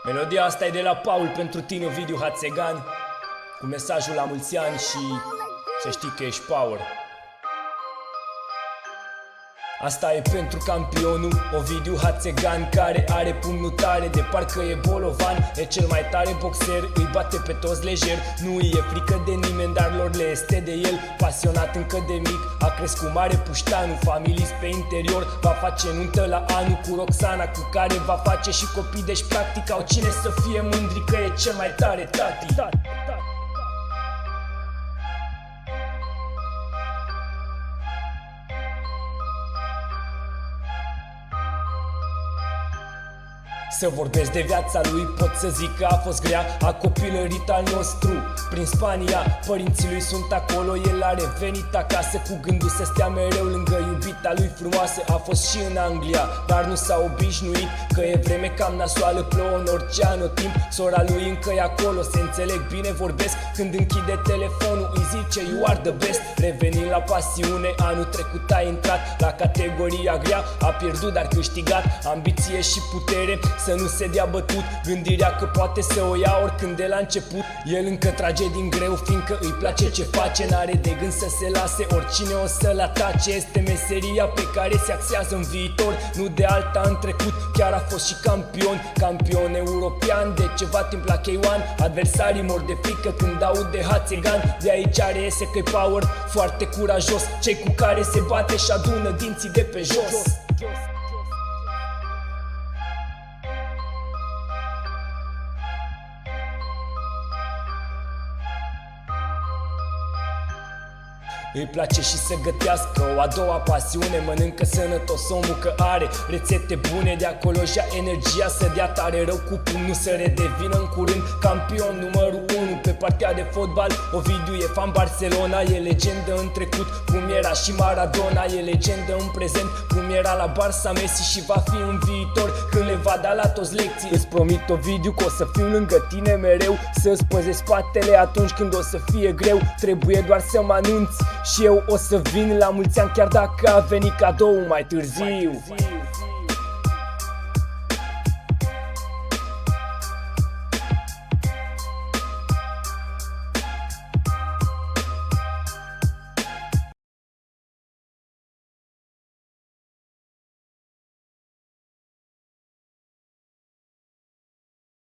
Melodia asta e de la Paul pentru tine, Ovidiu Hațegan, cu mesajul la mulți ani și să știi că ești power. Asta e pentru campionul Ovidiu Hațegan, care are pumnul tare de parcă e bolovan. E cel mai tare boxer, îi bate pe toți lejer. Nu îi e frică de nimeni, dar lor le este de el. Pasionat încă de mic, a crescut mare puștanul. Familist pe interior, va face nuntă la anul cu Roxana, cu care va face și copii. Deci practic au cine să fie mândri că e cel mai tare tati. Să vorbesc de viața lui, pot să zic că a fost grea. A copilărit al nostru prin Spania, părinții lui sunt acolo. El a revenit acasă cu gândul să stea mereu lângă iubita lui frumoasă. A fost și în Anglia, dar nu s-a obișnuit că e vreme cam nasoală, plouă în orice anotimp. Sora lui încă e acolo, se înțeleg bine, vorbesc. Când închide telefonul îi zice you are the best. Revenind la pasiune, anul trecut a intrat la categoria grea. A pierdut, dar câștigat, ambiție și putere, să nu se dea bătut. Gândirea că poate să o ia oricând de la început. El încă trage din greu, fiindcă îi place ce face. N-are de gând să se lase, oricine o să-l atace. Este meseria pe care se axează în viitor, nu de alta în trecut. Chiar a fost și campion european de ceva timp la K1. Adversarii mor de frică când aud de Hațegan. De aici reiese că-i power, foarte curajos. Cei cu care se bate și adună dinții de pe jos. Îi place și să gătească, o a doua pasiune. Mănâncă sănătos omul că are rețete bune. De acolo și-a energia să dea tare rău cu pumnul, să redevină în curând campion numărul 1 pe partea de fotbal. Ovidiu e fan Barcelona, e legendă în trecut, cum era și Maradona. E legendă în prezent, cum era la Barça Messi și va fi în viitor, când le va da la toți lecții. Îți promit, Ovidiu, că o să fiu lângă tine mereu, să-ți păzesc spatele atunci când o să fie greu. Trebuie doar să mă anunți și eu o să vin la mulți ani, chiar dacă a venit cadou mai târziu.